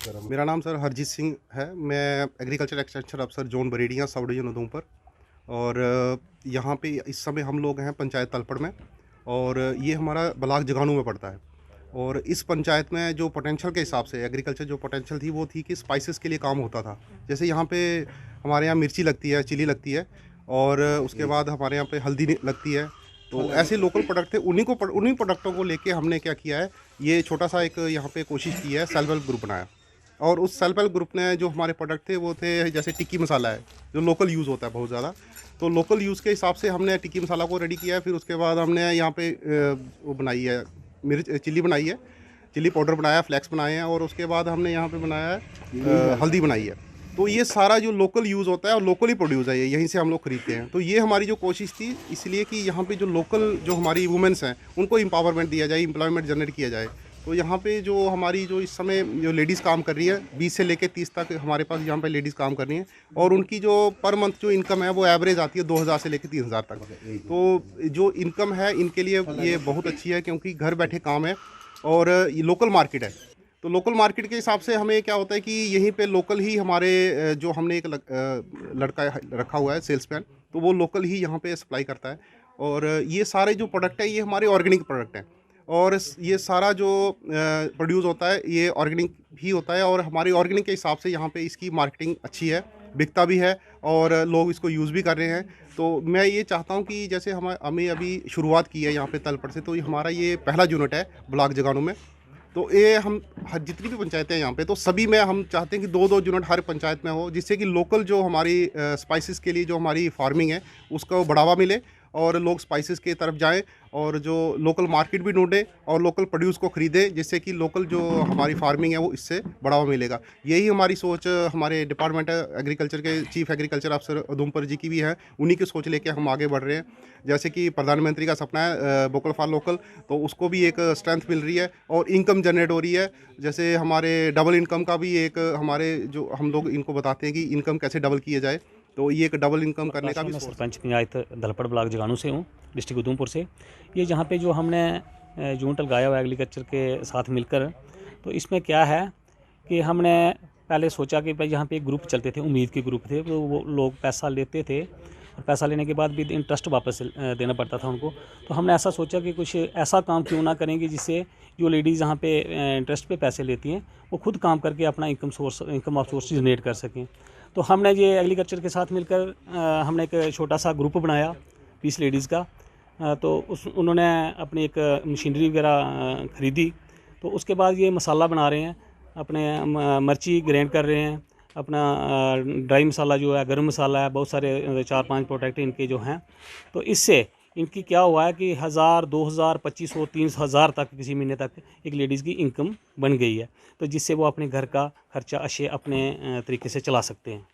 मेरा नाम सर हरजीत सिंह है। मैं एग्रीकल्चर एक्सटेंशन अफसर जोन बरेडियाँ सब डिवीजन उधमपुर। और यहाँ पे इस समय हम लोग हैं पंचायत तलपड़ में, और ये हमारा ब्लॉक जगानू में पड़ता है। और इस पंचायत में जो पोटेंशियल के हिसाब से एग्रीकल्चर जो पोटेंशियल थी वो थी कि स्पाइसेस के लिए काम होता था। जैसे यहाँ पे हमारे यहाँ मिर्ची लगती है, चिली लगती है, और उसके बाद हमारे यहाँ पे हल्दी लगती है। तो ऐसे लोकल प्रोडक्ट थे, उन्हीं प्रोडक्टों को लेके हमने क्या किया है, ये छोटा सा एक यहाँ पे कोशिश की है, सेल्फ हेल्प ग्रुप बनाया। और उस सेल्फ हेल्प ग्रुप ने जो हमारे प्रोडक्ट थे वो थे, जैसे टिक्की मसाला है जो लोकल यूज़ होता है बहुत ज़्यादा, तो लोकल यूज़ के हिसाब से हमने टिक्की मसाला को रेडी किया है। फिर उसके बाद हमने यहाँ पे वो बनाई है, मिर्च चिल्ली बनाई है, चिल्ली पाउडर बनाया, फ्लेक्स बनाए हैं, और उसके बाद हमने यहाँ पे बनाया है हल्दी बनाई है। तो ये सारा जो लोकल यूज़ होता है और लोकली प्रोड्यूस है, ये यहीं से हम लोग खरीदते हैं। तो ये हमारी जो कोशिश थी, इसलिए कि यहाँ पे जो लोकल जो हमारी वुमेंस हैं उनको एम्पावरमेंट दिया जाए, एम्प्लॉयमेंट जनरेट किया जाए। तो यहाँ पे जो हमारी जो इस समय जो लेडीज़ काम कर रही है, 20 से लेकर 30 तक हमारे पास यहाँ पे लेडीज़ काम कर रही हैं, और उनकी जो पर मंथ जो इनकम है वो एवरेज आती है 2000 से लेकर 3000 तक। तो जो इनकम है इनके लिए ये बहुत अच्छी है, क्योंकि घर बैठे काम है और ये लोकल मार्केट है। तो लोकल मार्केट के हिसाब से हमें क्या होता है कि यहीं पे लोकल ही हमारे जो हमने एक लड़का रखा हुआ है सेल्समैन, तो वो लोकल ही यहाँ पे सप्लाई करता है। और ये सारे जो प्रोडक्ट है ये हमारे ऑर्गेनिक प्रोडक्ट हैं, और ये सारा जो प्रोड्यूस होता है ये ऑर्गेनिक ही होता है। और हमारी ऑर्गेनिक के हिसाब से यहाँ पे इसकी मार्केटिंग अच्छी है, बिकता भी है, और लोग इसको यूज़ भी कर रहे हैं। तो मैं ये चाहता हूँ कि जैसे हमें अभी शुरुआत की है यहाँ पे तलपड़ से, तो ये हमारा ये पहला यूनिट है ब्लॉक जगानू में। तो ये हम हर जितनी भी पंचायतें हैं यहाँ पे, तो सभी में हम चाहते हैं कि 2-2 यूनिट हर पंचायत में हो, जिससे कि लोकल जो हमारी स्पाइसेस के लिए जो हमारी फार्मिंग है उसको बढ़ावा मिले, और लोग स्पाइसेस की तरफ जाएं, और जो लोकल मार्केट भी ढूंढें और लोकल प्रोड्यूस को ख़रीदें, जिससे कि लोकल जो हमारी फार्मिंग है वो इससे बढ़ावा मिलेगा। यही हमारी सोच हमारे डिपार्टमेंट एग्रीकल्चर के चीफ एग्रीकल्चर अफसर उधमपुर जी की भी है, उन्हीं की सोच लेके हम आगे बढ़ रहे हैं। जैसे कि प्रधानमंत्री का सपना है वोकल फॉर लोकल, तो उसको भी एक स्ट्रेंथ मिल रही है और इनकम जनरेट हो रही है। जैसे हमारे डबल इनकम का भी एक हमारे जो हम लोग इनको बताते हैं कि इनकम कैसे डबल किया जाए, तो ये एक डबल इनकम करने का भी। मैं सरपंच पंचायत दलपड़ ब्लॉक जगानू से हूँ, डिस्ट्रिक्ट उधमपुर से। ये जहाँ पे जो हमने यूनिट लगाया हुआ एग्रीकल्चर के साथ मिलकर, तो इसमें क्या है कि हमने पहले सोचा कि भाई यहाँ पे एक ग्रुप चलते थे, उम्मीद के ग्रुप थे, तो वो लोग पैसा लेते थे, और पैसा लेने के बाद भी इंटरेस्ट वापस देना पड़ता था उनको। तो हमने ऐसा सोचा कि कुछ ऐसा काम क्यों ना करेंगे जिससे जो लेडीज़ यहाँ पे इंटरेस्ट पे पैसे लेती हैं वो खुद काम करके अपना इनकम ऑफ सोर्स जनरेट कर सकें। तो हमने ये एग्रीकल्चर के साथ मिलकर हमने एक छोटा सा ग्रुप बनाया 20 लेडीज़ का। तो उन्होंने अपनी एक मशीनरी वगैरह ख़रीदी। तो उसके बाद ये मसाला बना रहे हैं, अपने मिर्ची ग्राइंड कर रहे हैं, अपना ड्राई मसाला जो है, गरम मसाला है, बहुत सारे 4-5 प्रोडक्ट इनके जो हैं। तो इससे इनकी क्या हुआ है कि 1000, 2000, 2500, 3000 तक किसी महीने तक एक लेडीज़ की इनकम बन गई है। तो जिससे वो अपने घर का खर्चा अच्छे अपने तरीके से चला सकते हैं।